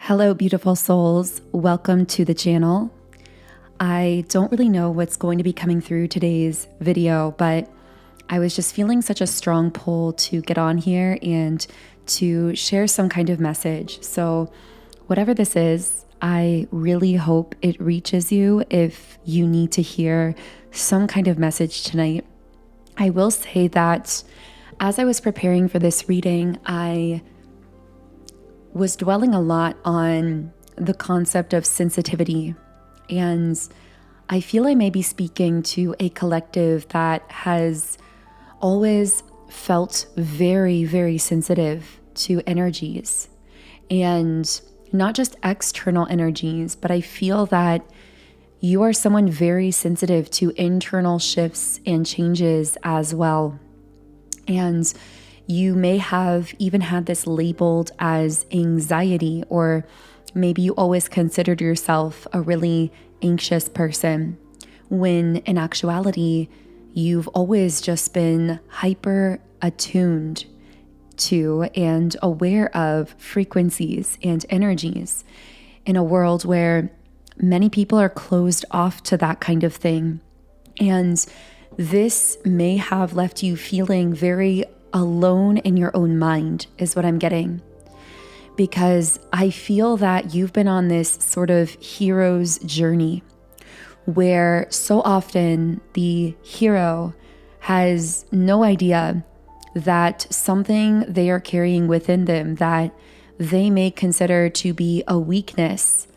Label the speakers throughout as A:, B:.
A: Hello, beautiful souls. Welcome to the channel. I don't really know what's going to be coming through today's video, but I was just feeling such a strong pull to get on here and to share some kind of message. So whatever this is, I really hope it reaches you if you need to hear some kind of message tonight. I will say that as I was preparing for this reading, I was dwelling a lot on the concept of sensitivity. And I feel I may be speaking to a collective that has always felt very, very sensitive to energies. And not just external energies, but I feel that you are someone very sensitive to internal shifts and changes as well. And you may have even had this labeled as anxiety, or maybe you always considered yourself a really anxious person, when in actuality, you've always just been hyper attuned to and aware of frequencies and energies in a world where many people are closed off to that kind of thing. And this may have left you feeling very alone in your own mind, is what I'm getting. Because I feel that you've been on this sort of hero's journey where so often the hero has no idea that something they are carrying within them that they may consider to be a weakness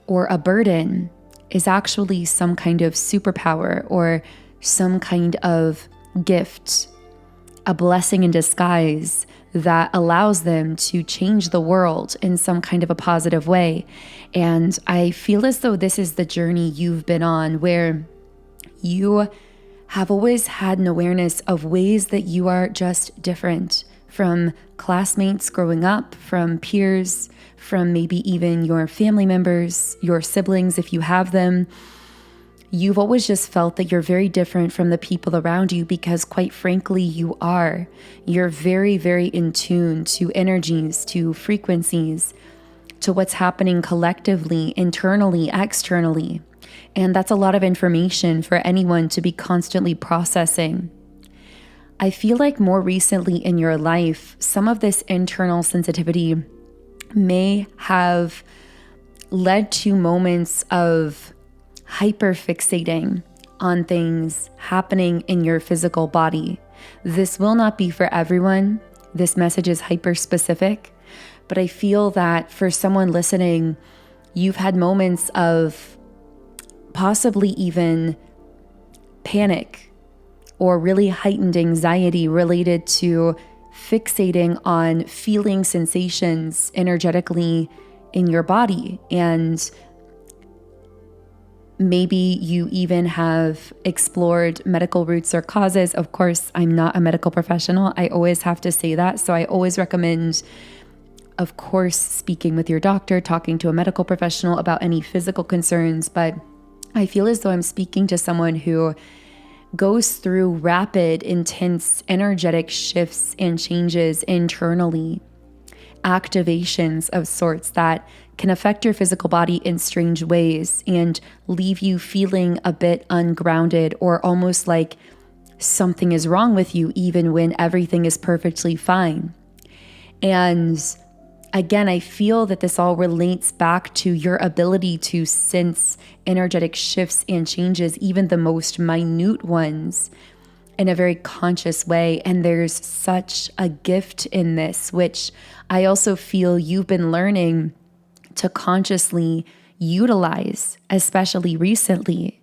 A: or a burden is actually some kind of superpower or some kind of gift, a blessing in disguise that allows them to change the world in some kind of a positive way. And I feel as though this is the journey you've been on, where you have always had an awareness of ways that you are just different from classmates growing up, from peers, from maybe even your family members, your siblings, if you have them. You've always just felt that you're very different from the people around you because, quite frankly, you are. You're very, very in tune to energies, to frequencies, to what's happening collectively, internally, externally. And that's a lot of information for anyone to be constantly processing. I feel like more recently in your life, some of this internal sensitivity may have led to moments of hyperfixating on things happening in your physical body. This will not be for everyone. This message is hyper specific, but I feel that for someone listening, you've had moments of possibly even panic or really heightened anxiety related to fixating on feeling sensations energetically in your body. And maybe you even have explored medical roots or causes. Of course, I'm not a medical professional. I always have to say that. So I always recommend, of course, speaking with your doctor, talking to a medical professional about any physical concerns. But I feel as though I'm speaking to someone who goes through rapid, intense, energetic shifts and changes internally, activations of sorts that can affect your physical body in strange ways and leave you feeling a bit ungrounded or almost like something is wrong with you, even when everything is perfectly fine. And again, I feel that this all relates back to your ability to sense energetic shifts and changes, even the most minute ones, in a very conscious way. And there's such a gift in this, which I also feel you've been learning to consciously utilize, especially recently,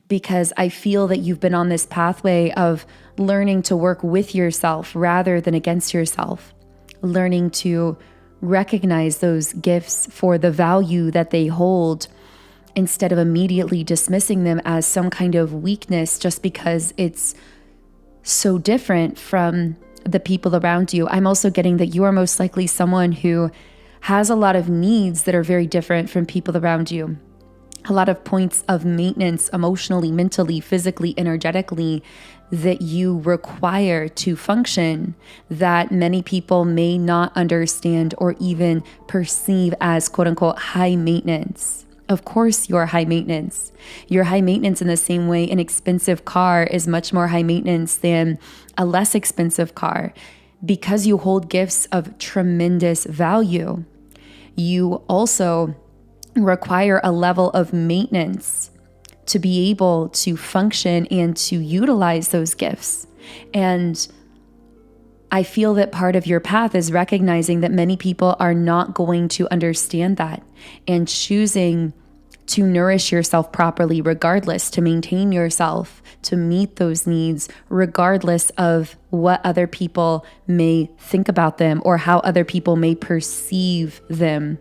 A: because I feel that you've been on this pathway of learning to work with yourself rather than against yourself, learning to recognize those gifts for the value that they hold instead of immediately dismissing them as some kind of weakness just because it's so different from the people around you. I'm also getting that you are most likely someone who has a lot of needs that are very different from people around you. A lot of points of maintenance emotionally, mentally, physically, energetically that you require to function that many people may not understand or even perceive as quote unquote high maintenance. Of course, you're high maintenance. You're high maintenance in the same way an expensive car is much more high maintenance than a less expensive car, because you hold gifts of tremendous value. You also require a level of maintenance to be able to function and to utilize those gifts. And I feel that part of your path is recognizing that many people are not going to understand that and choosing to nourish yourself properly regardless, to maintain yourself, to meet those needs regardless of what other people may think about them or how other people may perceive them.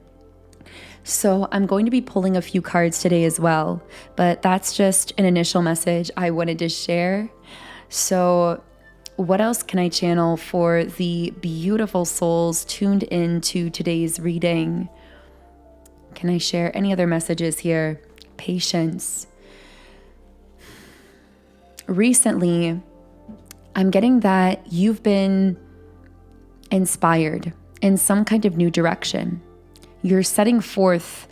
A: So I'm going to be pulling a few cards today as well, but that's just an initial message I wanted to share. So what else can I channel for the beautiful souls tuned into today's reading? Can I share any other messages here? Patience. Recently, I'm getting that you've been inspired in some kind of new direction. You're setting forth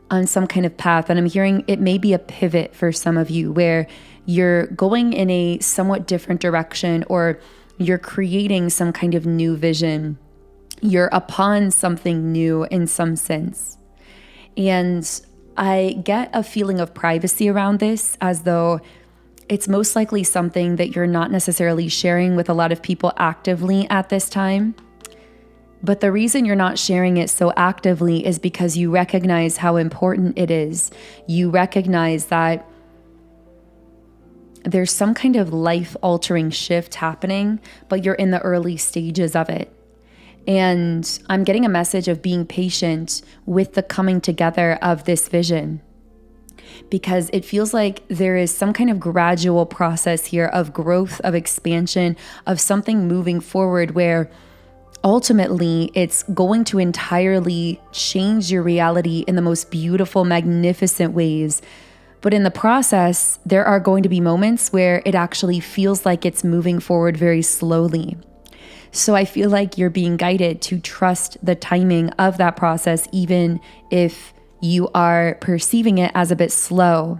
A: on some kind of path, and I'm hearing it may be a pivot for some of you where you're going in a somewhat different direction, or you're creating some kind of new vision. You're upon something new in some sense. And I get a feeling of privacy around this, as though it's most likely something that you're not necessarily sharing with a lot of people actively at this time. But the reason you're not sharing it so actively is because you recognize how important it is. You recognize that there's some kind of life-altering shift happening, but you're in the early stages of it. And I'm getting a message of being patient with the coming together of this vision, because it feels like there is some kind of gradual process here of growth, of expansion, of something moving forward where ultimately it's going to entirely change your reality in the most beautiful, magnificent ways. But in the process, there are going to be moments where it actually feels like it's moving forward very slowly. So I feel like you're being guided to trust the timing of that process, even if you are perceiving it as a bit slow.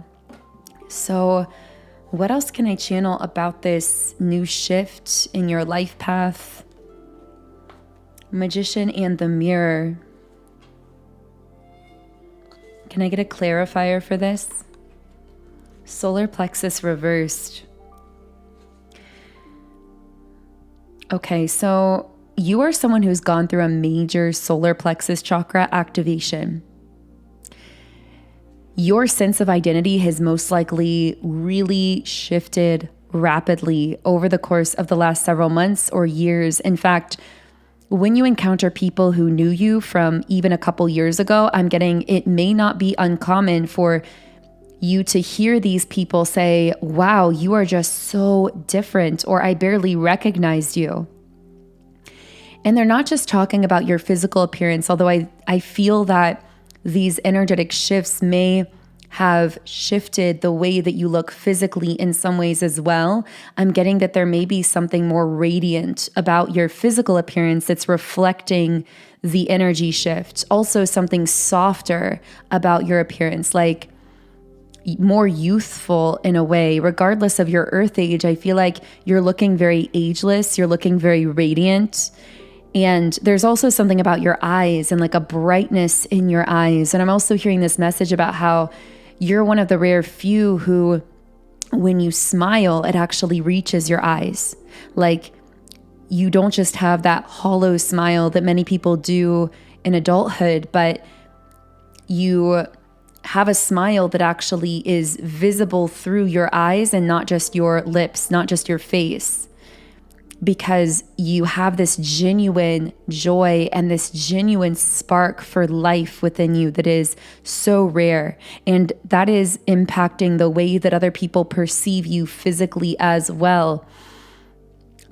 A: So what else can I channel about this new shift in your life path? Magician and the Mirror. Can I get a clarifier for this? Solar plexus reversed. Okay, so you are someone who's gone through a major solar plexus chakra activation. Your sense of identity has most likely really shifted rapidly over the course of the last several months or years. In fact, when you encounter people who knew you from even a couple years ago, I'm getting it may not be uncommon for you to hear these people say, wow, you are just so different, or I barely recognized you. And they're not just talking about your physical appearance, although I feel that these energetic shifts may have shifted the way that you look physically in some ways as well. I'm getting that there may be something more radiant about your physical appearance that's reflecting the energy shift. Also something softer about your appearance, like more youthful in a way, regardless of your earth age. I feel like you're looking very ageless. You're looking very radiant. And there's also something about your eyes and like a brightness in your eyes. And I'm also hearing this message about how you're one of the rare few who, when you smile, it actually reaches your eyes. Like you don't just have that hollow smile that many people do in adulthood, but you have a smile that actually is visible through your eyes and not just your lips, not just your face. Because you have this genuine joy and this genuine spark for life within you that is so rare. And that is impacting the way that other people perceive you physically as well.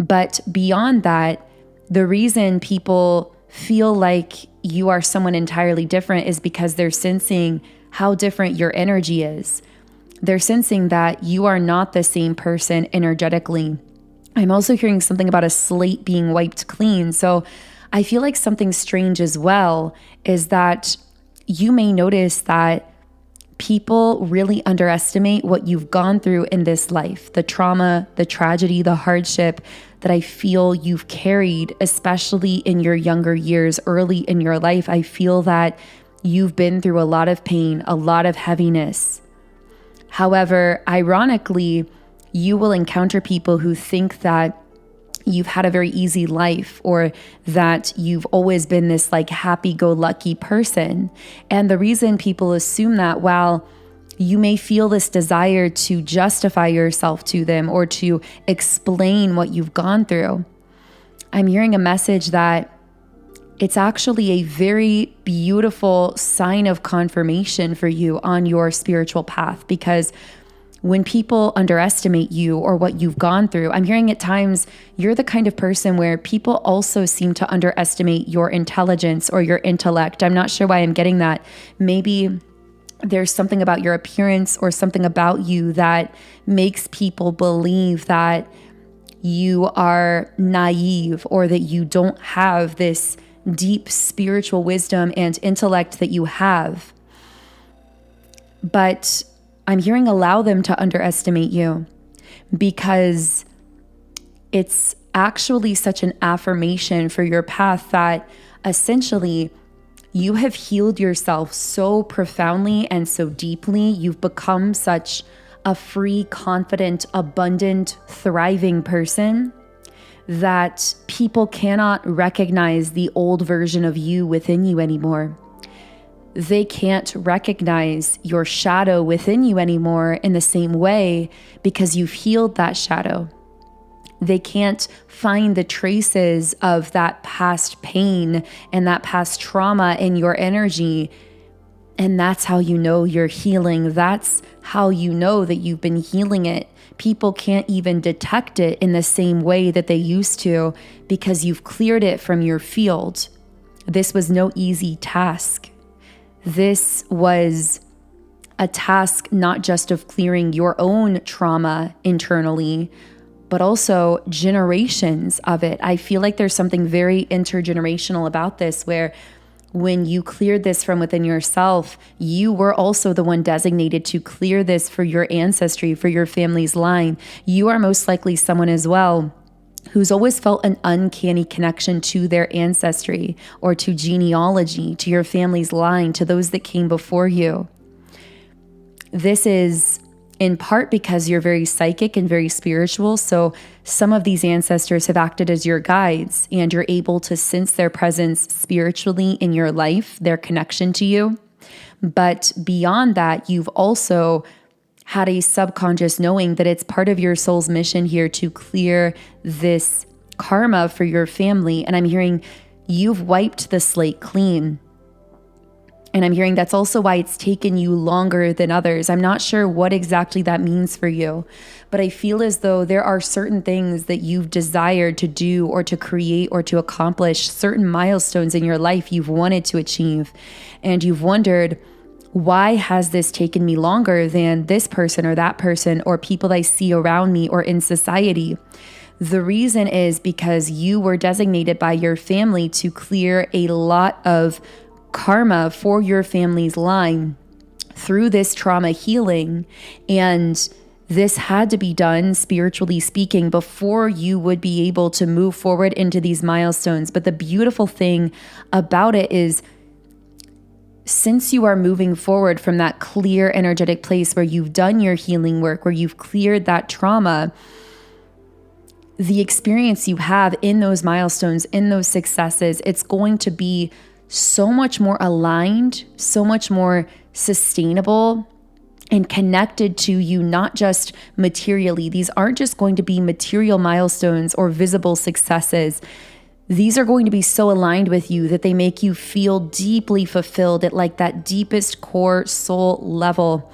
A: But beyond that, the reason people feel like you are someone entirely different is because they're sensing how different your energy is. They're sensing that you are not the same person energetically. I'm also hearing something about a slate being wiped clean. So I feel like something strange as well is that you may notice that people really underestimate what you've gone through in this life, the trauma, the tragedy, the hardship that I feel you've carried, especially in your younger years, early in your life. I feel that you've been through a lot of pain, a lot of heaviness. However, ironically, you will encounter people who think that you've had a very easy life or that you've always been this like happy-go-lucky person. And the reason people assume that, while you may feel this desire to justify yourself to them or to explain what you've gone through, I'm hearing a message that it's actually a very beautiful sign of confirmation for you on your spiritual path. Because when people underestimate you or what you've gone through, I'm hearing at times you're the kind of person where people also seem to underestimate your intelligence or your intellect. I'm not sure why I'm getting that. Maybe there's something about your appearance or something about you that makes people believe that you are naive or that you don't have this deep spiritual wisdom and intellect that you have. But I'm hearing allow them to underestimate you, because it's actually such an affirmation for your path that essentially you have healed yourself so profoundly and so deeply. You've become such a free, confident, abundant, thriving person that people cannot recognize the old version of you within you anymore. They can't recognize your shadow within you anymore in the same way because you've healed that shadow. They can't find the traces of that past pain and that past trauma in your energy. And that's how you know you're healing. That's how you know that you've been healing it. People can't even detect it in the same way that they used to because you've cleared it from your field. This was no easy task. This was a task not just of clearing your own trauma internally, but also generations of it. I feel like there's something very intergenerational about this, where when you cleared this from within yourself, you were also the one designated to clear this for your ancestry, for your family's line. You are most likely someone as well who's always felt an uncanny connection to their ancestry or to genealogy, to your family's line, to those that came before you. This is in part because you're very psychic and very spiritual. So some of these ancestors have acted as your guides, and you're able to sense their presence spiritually in your life, their connection to you. But beyond that, you've also had a subconscious knowing that it's part of your soul's mission here to clear this karma for your family. And I'm hearing you've wiped the slate clean. And I'm hearing that's also why it's taken you longer than others. I'm not sure what exactly that means for you, but I feel as though there are certain things that you've desired to do or to create or to accomplish, certain milestones in your life you've wanted to achieve. And you've wondered, why has this taken me longer than this person or that person or people I see around me or in society? The reason is because you were designated by your family to clear a lot of karma for your family's line through this trauma healing. And this had to be done, spiritually speaking, before you would be able to move forward into these milestones. But the beautiful thing about it is, since you are moving forward from that clear energetic place where you've done your healing work, where you've cleared that trauma, the experience you have in those milestones, in those successes, it's going to be so much more aligned, so much more sustainable and connected to you, not just materially. These aren't just going to be material milestones or visible successes. These are going to be so aligned with you that they make you feel deeply fulfilled at like that deepest core soul level.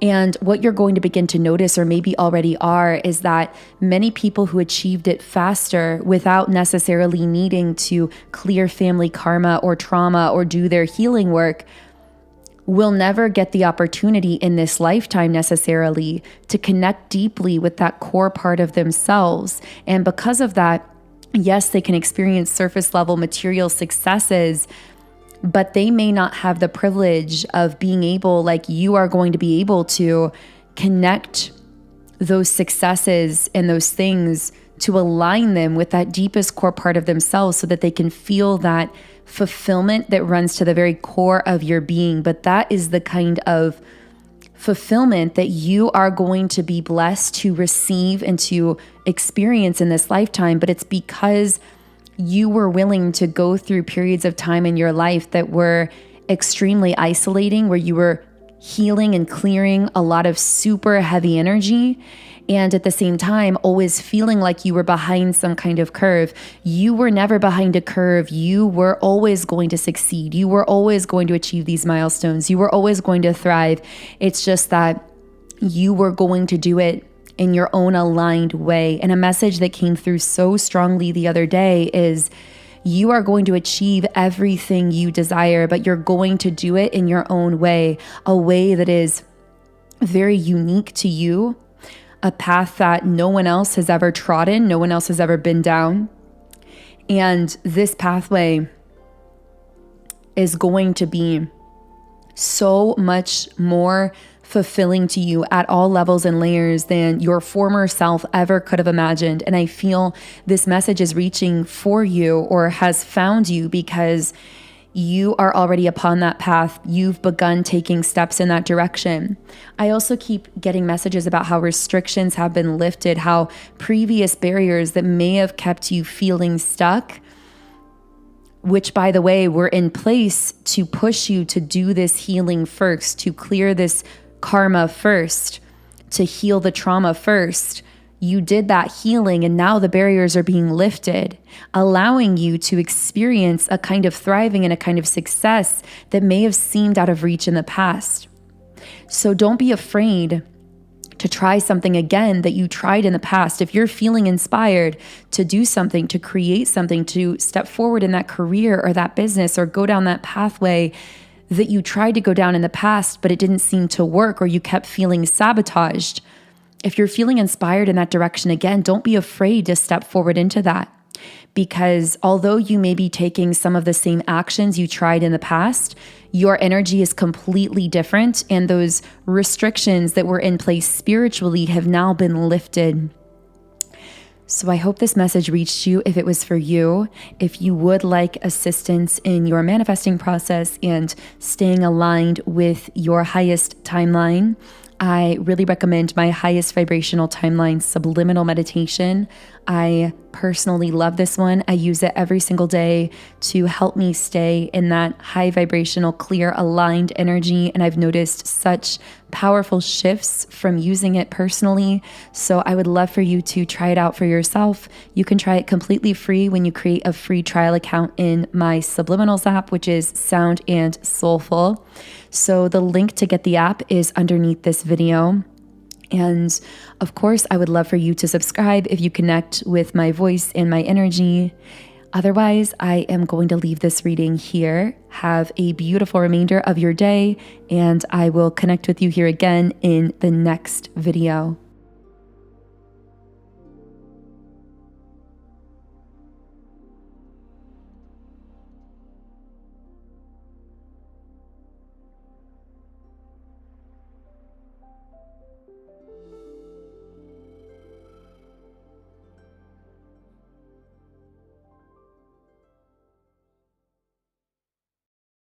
A: And what you're going to begin to notice, or maybe already are, is that many people who achieved it faster without necessarily needing to clear family karma or trauma or do their healing work will never get the opportunity in this lifetime necessarily to connect deeply with that core part of themselves. And because of that, yes, they can experience surface level material successes, but they may not have the privilege of being able, like you are going to be able to, connect those successes and those things to align them with that deepest core part of themselves so that they can feel that fulfillment that runs to the very core of your being. But that is the kind of fulfillment that you are going to be blessed to receive and to experience in this lifetime. But it's because you were willing to go through periods of time in your life that were extremely isolating, where you were healing and clearing a lot of super heavy energy, and at the same time always feeling like you were behind some kind of curve. You were never behind a curve. You were always going to succeed. You were always going to achieve these milestones. You were always going to thrive. It's just that you were going to do it in your own aligned way. And a message that came through so strongly the other day is, you are going to achieve everything you desire, but you're going to do it in your own way, a way that is very unique to you, a path that no one else has ever trodden, no one else has ever been down. And this pathway is going to be so much more fulfilling to you at all levels and layers than your former self ever could have imagined. And I feel this message is reaching for you, or has found you, because you are already upon that path. You've begun taking steps in that direction. I also keep getting messages about how restrictions have been lifted, how previous barriers that may have kept you feeling stuck, which, by the way, were in place to push you to do this healing first, to clear this karma first, to heal the trauma first. You did that healing, and now the barriers are being lifted, allowing you to experience a kind of thriving and a kind of success that may have seemed out of reach in the past. So don't be afraid to try something again that you tried in the past. If you're feeling inspired to do something, to create something, to step forward in that career or that business, or go down that pathway that you tried to go down in the past, but it didn't seem to work, or you kept feeling sabotaged. If you're feeling inspired in that direction again, don't be afraid to step forward into that. Because although you may be taking some of the same actions you tried in the past, your energy is completely different, and those restrictions that were in place spiritually have now been lifted. So I hope this message reached you if it was for you. If you would like assistance in your manifesting process and staying aligned with your highest timeline, I really recommend my highest vibrational timeline subliminal meditation. I personally love this one. I use it every single day to help me stay in that high vibrational, clear, aligned energy. And I've noticed such powerful shifts from using it personally. So I would love for you to try it out for yourself. You can try it completely free when you create a free trial account in my Subliminals app, which is Sound and Soulful. So the link to get the app is underneath this video. And of course, I would love for you to subscribe if you connect with my voice and my energy. Otherwise, I am going to leave this reading here. Have a beautiful remainder of your day, and I will connect with you here again in the next video.